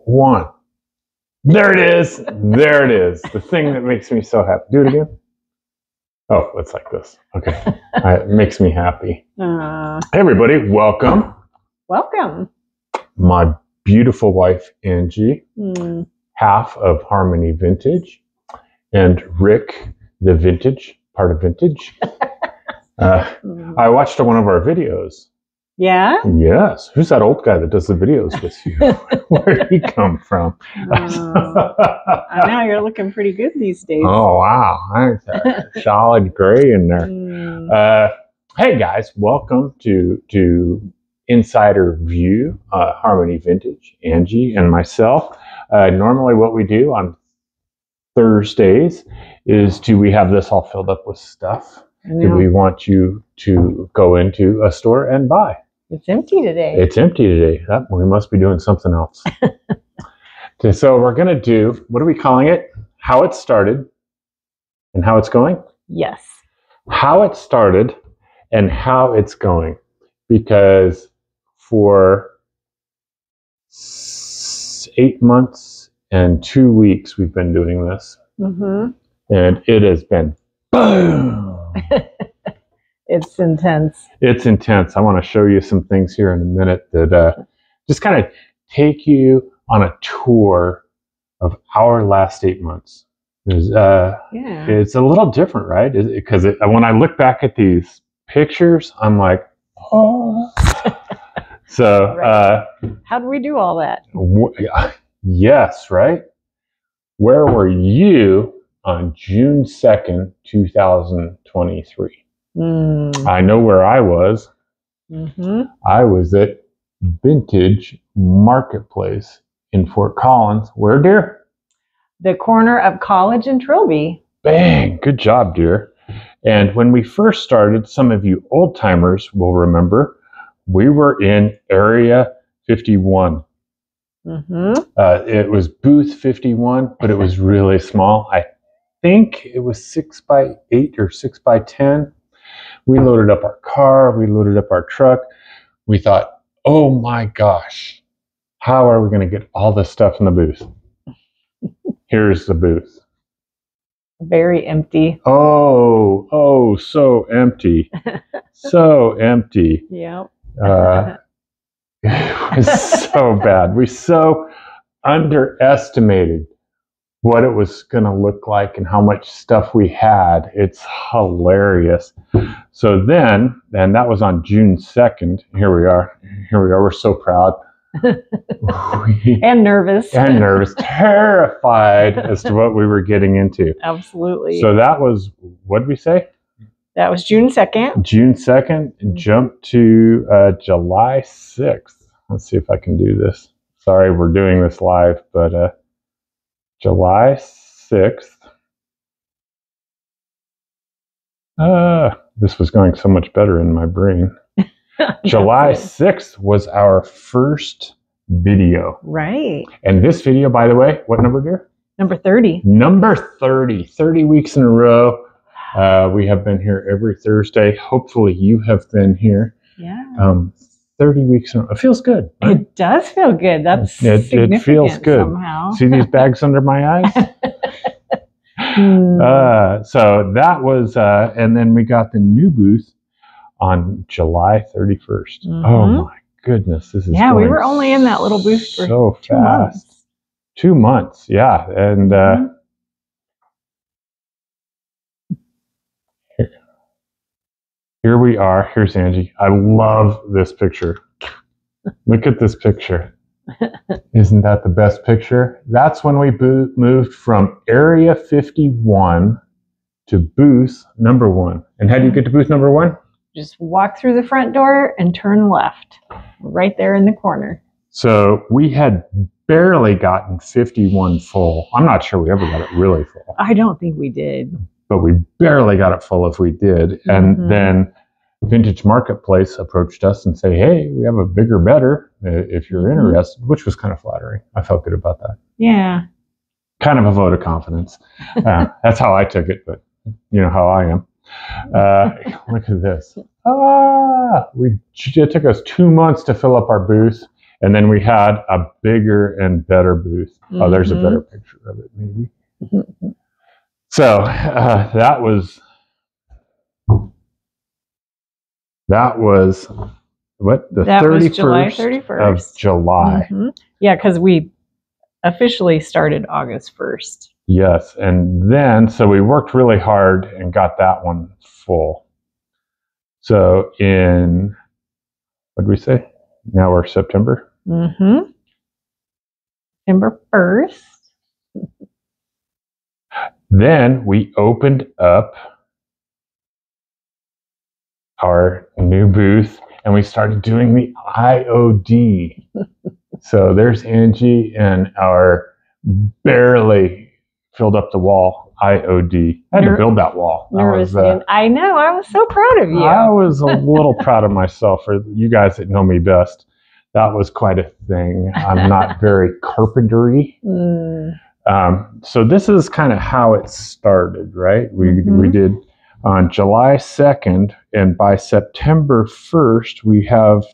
one. There it is. There it is. The thing that makes me so happy. Do it again. Oh, it's like this. Okay. It makes me happy. Hey, everybody. Welcome. Welcome. My beautiful wife, Angie, half of Harmony Vintage, and Rick, the Vintage, part of Vintage. I watched one of our videos. Yeah? Yes. Who's that old guy that does the videos with you? Where did he come from? I know, you're looking pretty good these days. Oh, wow. Solid gray in there. Hey, guys. Welcome to Insider View, Harmony Vintage, Angie and myself. Normally what we do on Thursdays is we have this all filled up with stuff that we want you to go into a store and buy. It's empty today. It's empty today. We must be doing something else. Okay, so we're going to do, what are we calling it? How it started and how it's going? Yes. How it started and how it's going. Because for 8 months and 2 weeks we've been doing this. And it has been boom. It's intense. It's intense. I want to show you some things here in a minute that just kind of take you on a tour of our last 8 months. It's a little different, right? Because when I look back at these pictures, I'm like, oh. So, right. How did we do all that? Yes, right? Where were you on June 2nd, 2023? I know where I was. I was at Vintage Marketplace in Fort Collins. Where, dear? The corner of College and Trilby. Bang! Good job, dear. And when we first started, some of you old timers will remember, we were in Area 51. It was booth 51, but it was really small. I think it was 6x8 or 6x10. We loaded up our car. We loaded up our truck. We thought, oh my gosh, how are we going to get all this stuff in the booth? Here's the booth. Very empty. Oh, so empty. So empty. Yep. It was so bad. We so underestimated what it was going to look like and how much stuff we had. It's hilarious. So then, and that was on June 2nd. Here we are. We're so proud. And nervous. Terrified as to what we were getting into. Absolutely. So that was, what did we say? That was June 2nd. June 2nd, jump to July 6th. Let's see if I can do this. Sorry, we're doing this live, but July 6th. This was going so much better in my brain. July 6th was our first video. Right. And this video, by the way, what number, dear? Number 30. Number 30. 30 weeks in a row. We have been here every Thursday. Hopefully you have been here. Yeah. 30 weeks in a row. It feels good. Right? It does feel good. That's significant. It feels good. Somehow. See these bags under my eyes? So that was, and then we got the new booth on July 31st. Oh my goodness. This is we were only in that little booth for so 2 months. 2 months. Yeah. And, here we are. Here's Angie. I love this picture. Look at this picture. Isn't that the best picture? That's when we moved from Area 51 to booth number 1. And how do you get to booth number 1? Just walk through the front door and turn left. Right there in the corner. So we had barely gotten 51 full. I'm not sure we ever got it really full. I don't think we did. But we barely got it full if we did. And then Vintage Marketplace approached us and said, hey, we have a bigger, better if you're interested, which was kind of flattering. I felt good about that. Yeah. Kind of a vote of confidence. That's how I took it, but you know how I am. Look at this. It took us 2 months to fill up our booth. And then we had a bigger and better booth. Oh, there's a better picture of it, maybe. So that was what, the 31st of July. Yeah, because we officially started August 1st. Yes, and then so we worked really hard and got that one full. So in, what did we say? Now we're September. September 1st. Then we opened up our new booth and we started doing the IOD. So there's Angie and our barely filled up the wall IOD. I had to build that wall. I know. I was so proud of you. I was a little proud of myself. For you guys that know me best, that was quite a thing. I'm not very carpentry. So this is kind of how it started, right? We did on July 2nd, and by September 1st, we have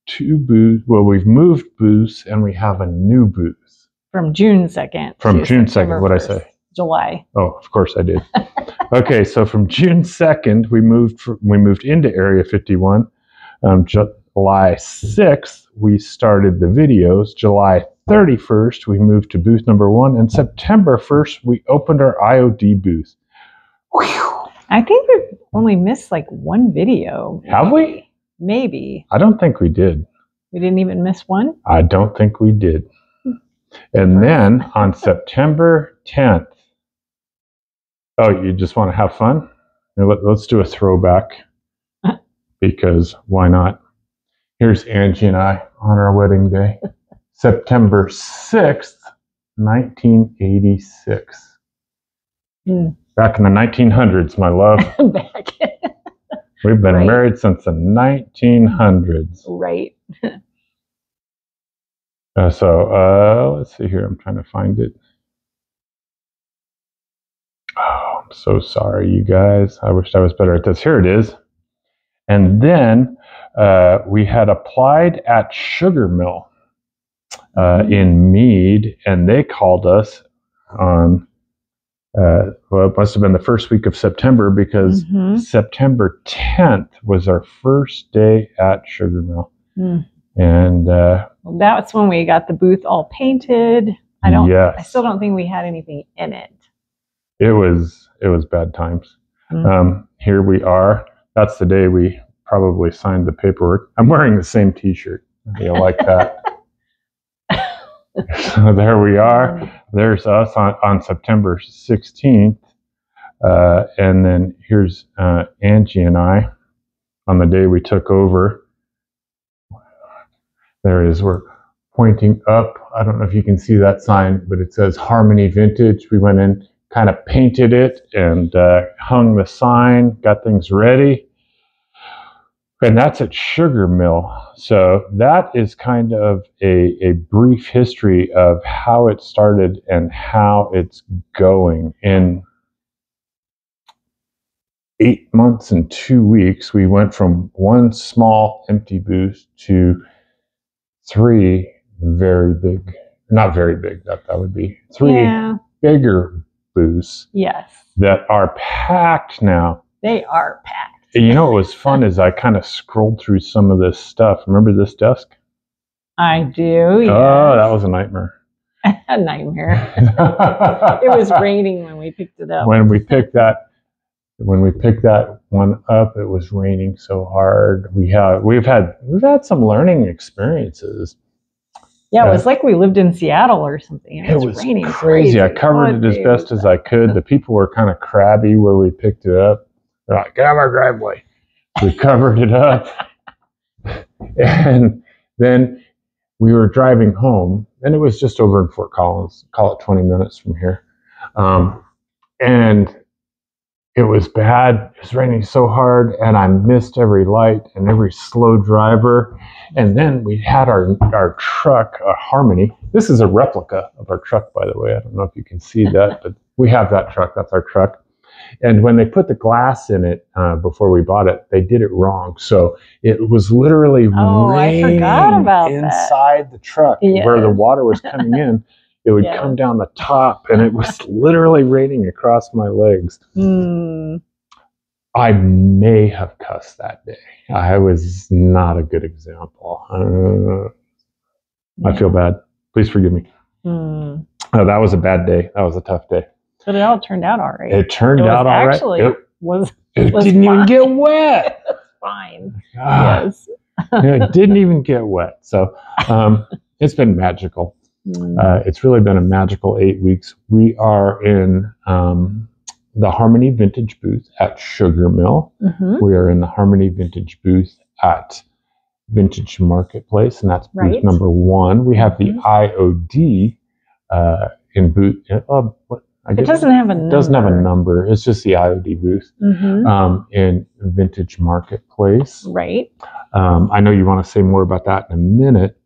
2 booths. Well, we've moved booths, and we have a new booth. From June 2nd. From June 2nd, what'd I say? July. Oh, of course I did. Okay, so from June 2nd, we moved into Area 51. July 6th, we started the videos. July 31st, we moved to booth number 1. And September 1st, we opened our IOD booth. Whew. I think we've only missed like 1 video. Maybe. Have we? Maybe. I don't think we did. We didn't even miss 1? I don't think we did. And then on September 10th, oh, you just want to have fun? Let's do a throwback, because why not? Here's Angie and I on our wedding day, September 6th, 1986. Back in the 1900s, my love. We've been married since the 1900s. Right. Let's see here. I'm trying to find it. Oh, I'm so sorry, you guys. I wished I was better at this. Here it is. And then we had applied at Sugar Mill in Meade, and they called us on, well, it must have been the first week of September, because September 10th was our first day at Sugar Mill. And that's when we got the booth all painted. I still don't think we had anything in it. It was bad times. Here we are. That's the day we probably signed the paperwork. I'm wearing the same t-shirt. You like that? So there we are. There's us on September 16th. And then here's Angie and I on the day we took over. There it is. We're pointing up. I don't know if you can see that sign, but it says Harmony Vintage. We went in, kind of painted it, and hung the sign, got things ready. And that's at Sugar Mill. So that is kind of a brief history of how it started and how it's going. In 8 months and 2 weeks, we went from 1 small empty booth to 3 very big, not very big, that would be 3 bigger booths. Yes. That are packed now. They are packed. You know what was fun is I kind of scrolled through some of this stuff. Remember this desk? I do, yes. Oh, that was a nightmare. A nightmare. It was raining when we picked it up. When we picked that one up, it was raining so hard. We've had some learning experiences. Yeah, it was like we lived in Seattle or something. It was raining crazy. I covered it as best as I could. The people were kind of crabby where we picked it up. They're like, get out of our driveway. We covered it up. And then we were driving home, and it was just over in Fort Collins, call it 20 minutes from here. And it was bad. It was raining so hard, and I missed every light and every slow driver. And then we had our truck, Harmony. This is a replica of our truck, by the way. I don't know if you can see that, but we have that truck. That's our truck. And when they put the glass in it before we bought it, they did it wrong. So it was literally I forgot about inside the truck where the water was coming in. It would come down the top, and it was literally raining across my legs. I may have cussed that day. I was not a good example. I feel bad. Please forgive me. That was a bad day. That was a tough day. But it all turned out all right. It turned out all right. It didn't even get wet. It was fine. Yes. It didn't even get wet. So it's been magical. It's really been a magical 8 weeks. We are in the Harmony Vintage booth at Sugar Mill. We are in the Harmony Vintage booth at Vintage Marketplace, and that's booth number 1. We have the IOD in booth. It doesn't have a number. It doesn't have a number. It's just the IOD booth in Vintage Marketplace. Right. I know you want to say more about that in a minute.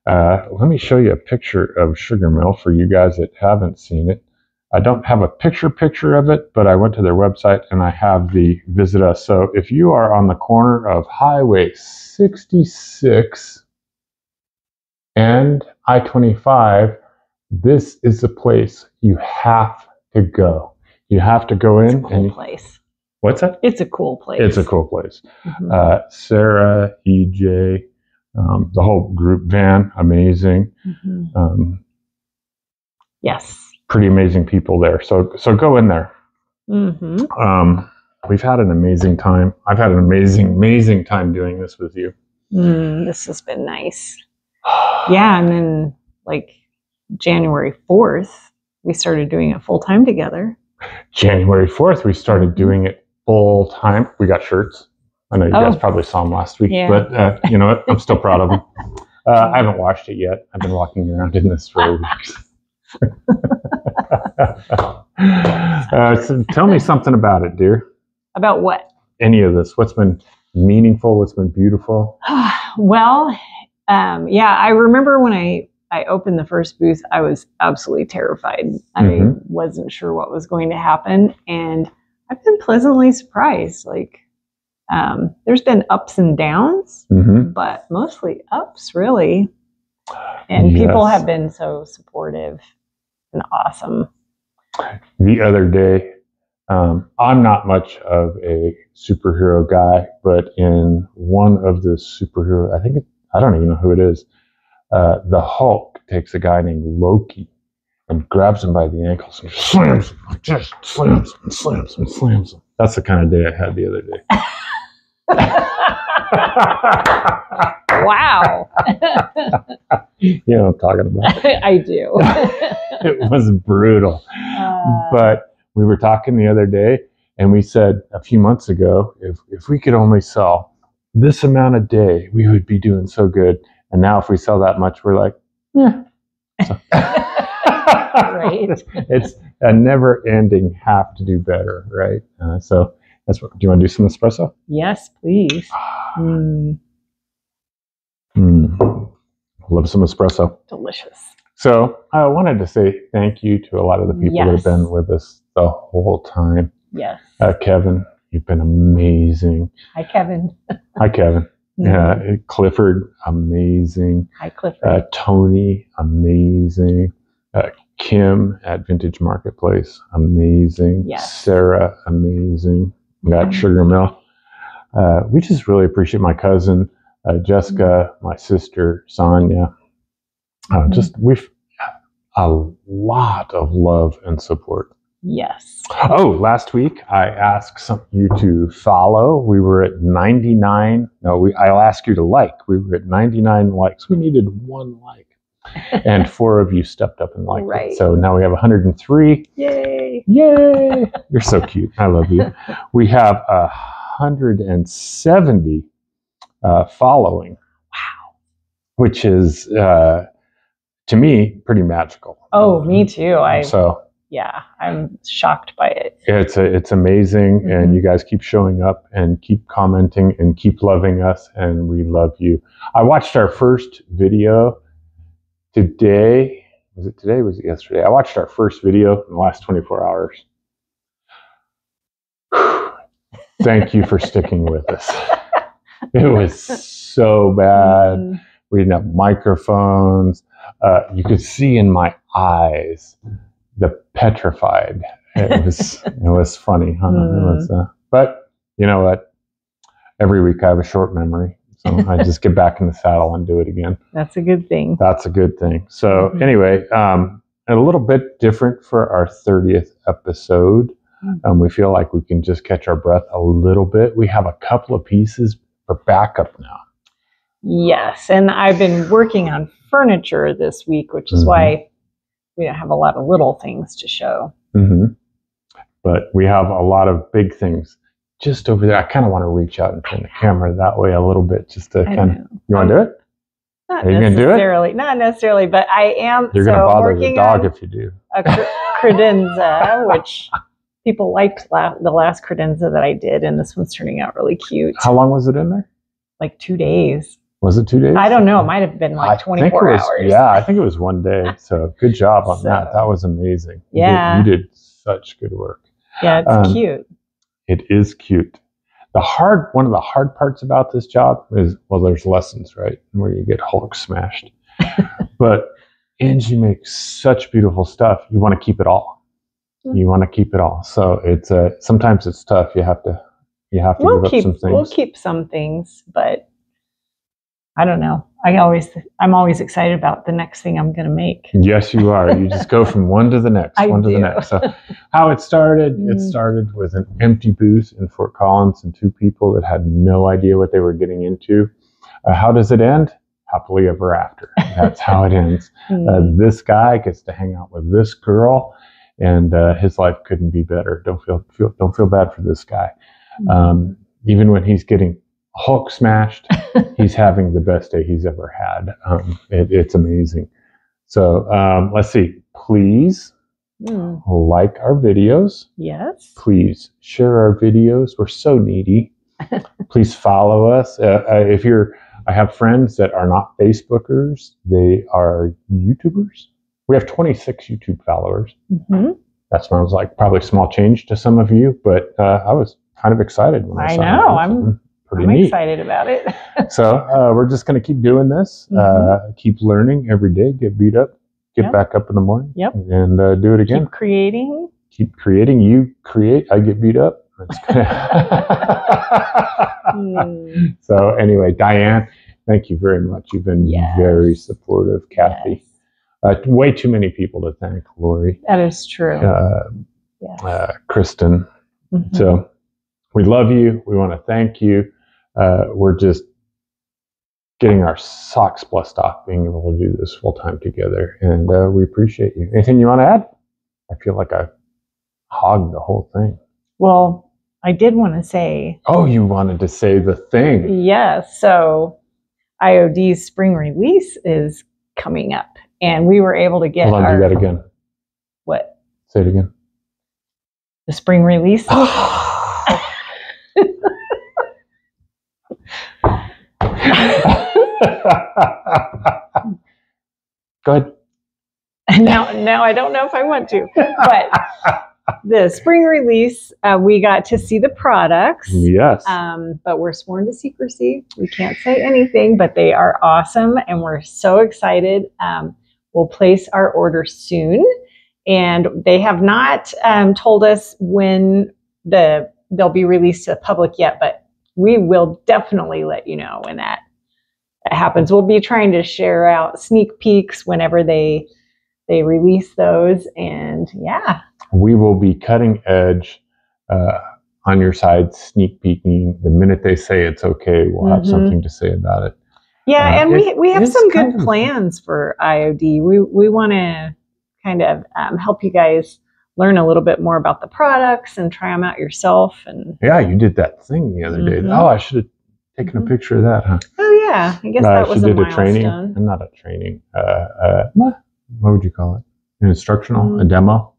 Let me show you a picture of Sugar Mill for you guys that haven't seen it. I don't have a picture of it, but I went to their website and I have the visit us. So if you are on the corner of Highway 66 and I-25, this is the place you have to go. You have to go in. It's a cool place. What's that? It's a cool place. It's a cool place. Sarah, EJ, the whole group van, amazing. Yes. Pretty amazing people there. So go in there. We've had an amazing time. I've had an amazing time doing this with you. This has been nice. Yeah, and then like January 4th, we started doing it full time together. January 4th, we started doing it full time. We got shirts. I know you guys probably saw them last week, but you know what? I'm still proud of them. I haven't washed it yet. I've been walking around in this for weeks. So tell me something about it, dear. About what? Any of this. What's been meaningful? What's been beautiful? Well, I remember when I opened the first booth, I was absolutely terrified. I wasn't sure what was going to happen, and I've been pleasantly surprised. Like, there's been ups and downs, but mostly ups, really. And people have been so supportive and awesome. The other day, I'm not much of a superhero guy, but in one of the superhero, I don't even know who it is, the Hulk takes a guy named Loki and grabs him by the ankles and slams him, just slams him and slams him and slams him. That's the kind of day I had the other day. Wow. You know what I'm talking about. I do. It was brutal. But we were talking the other day, and we said a few months ago, if we could only sell this amount a day, we would be doing so good. And now if we sell that much, we're like, yeah. So. Right. It's a never-ending have to do better, right? So that's what. Do you want to do some espresso? Yes, please. Love some espresso. Delicious. So I wanted to say thank you to a lot of the people that have been with us the whole time. Yes. Kevin, you've been amazing. Hi, Kevin. Hi, Kevin. Clifford, amazing. Hi, Clifford. Tony, amazing. Kim at Vintage Marketplace, amazing. Yes. Sarah, amazing. We got Sugar Mill. We just really appreciate my cousin, Jessica, my sister, Sonia. We've a lot of love and support. Yes. Oh, last week I asked you to follow. We were at 99. I'll ask you to like. We were at 99 likes. We needed 1 like. And 4 of you stepped up and liked it. So now we have 103. Yay. Yay. You're so cute. I love you. We have 170 following. Wow. Which is, to me, pretty magical. Oh, me too. Yeah, I'm shocked by it. It's amazing, and you guys keep showing up and keep commenting and keep loving us, and we love you. I watched our first video today. Was it today? Was it yesterday? I watched our first video in the last 24 hours. Thank you for sticking with us. It was so bad. We didn't have microphones. You could see in my eyes the petrified. It was funny, huh? But you know what? Every week I have a short memory, so I just get back in the saddle and do it again. That's a good thing. That's a good thing. So anyway, a little bit different for our 30th episode. We feel like we can just catch our breath a little bit. We have a couple of pieces for backup now. Yes, and I've been working on furniture this week, which is why we don't have a lot of little things to show. But we have a lot of big things just over there. I kind of want to reach out and turn the camera that way a little bit, just to kind of. You want to do it? Not Are you going to do it? Not necessarily, but I am. You're going to bother the dog if you do. A credenza, which people liked the last credenza that I did, and this one's turning out really cute. How long was it in there? Like 2 days. Was it 2 days? I don't know. It might have been like 24 hours. Yeah, I think it was 1 day. So good job on that. That was amazing. Yeah. You did such good work. Yeah, it's cute. It is cute. One of the hard parts about this job is, well, there's lessons, right? Where you get Hulk smashed. But Angie makes such beautiful stuff. You want to keep it all. So it's sometimes it's tough. You have to give up some things. We'll keep some things, but I don't know. I'm always excited about the next thing I'm going to make. Yes, you are. You just go from one to the next, to the next. So how it started, it started with an empty booth in Fort Collins and 2 people that had no idea what they were getting into. How does it end? Happily ever after. That's how it ends. This guy gets to hang out with this girl, and his life couldn't be better. Don't feel bad for this guy. Even when he's getting Hulk smashed, he's having the best day he's ever had. It's amazing. So let's see. Please like our videos. Yes. Please share our videos. We're so needy. Please follow us. I have friends that are not Facebookers. They are YouTubers. We have 26 YouTube followers. That sounds like probably small change to some of you, but I was kind of excited when I saw it. I'm excited about it. So we're just going to keep doing this, keep learning every day, get beat up, get back up in the morning, and do it again. Keep creating. You create, I get beat up. So anyway, Diane, thank you very much. You've been very supportive. Kathy. Way too many people to thank. Lori. That is true. Kristen. So we love you. We want to thank you. We're just getting our socks blessed off being able to do this full time together, and we appreciate you. Anything you want to add? I feel like I hogged the whole thing. Well, I did want to say. Oh, you wanted to say the thing? Yes. So IOD's spring release is coming up, and we were able to get. Hold on, do that again. What? Say it again. The spring release. Go ahead. Now I don't know if I want to, but the spring release, we got to see the products. Yes. But we're sworn to secrecy. We can't say anything, but they are awesome, and we're so excited. We'll place our order soon, and they have not told us when they'll be released to the public yet, but we will definitely let you know when that happens. We'll be trying to share out sneak peeks whenever they release those, and we will be cutting edge on your side, sneak peeking. The minute they say it's okay, we'll have something to say about it. Yeah, and we have some good plans for IOD. We want to kind of help you guys learn a little bit more about the products and try them out yourself. And yeah, you did that thing the other day. Oh, I should have taken a picture of that, huh? Oh yeah, I guess that was a milestone. A training, not a training. What would you call it? An instructional, a demo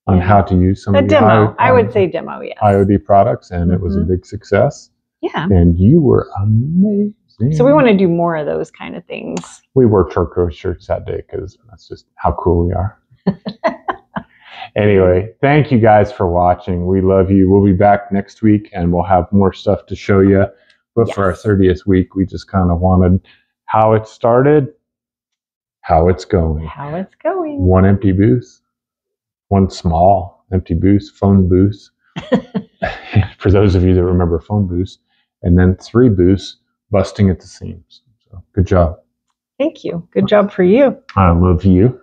on how to use some of the demo. I would say demo, yes. IOD products, and it was a big success. Yeah, and you were amazing. So we want to do more of those kind of things. We wore turquoise shirts that day because that's just how cool we are. Anyway, thank you guys for watching. We love you. We'll be back next week and we'll have more stuff to show you. But for our 30th week, we just kind of wanted how it started, how it's going. How it's going. One empty booth, one small empty booth, phone booth. For those of you that remember phone booths, and then 3 booths busting at the seams. So good job. Thank you. Good job for you. I love you.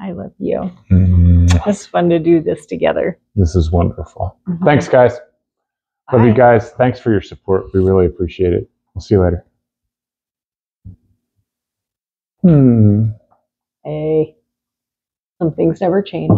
I love you. It's fun to do this together. This is wonderful. Thanks, guys. Bye. Love you guys. Thanks for your support. We really appreciate it. We'll see you later. Hey, some things never change.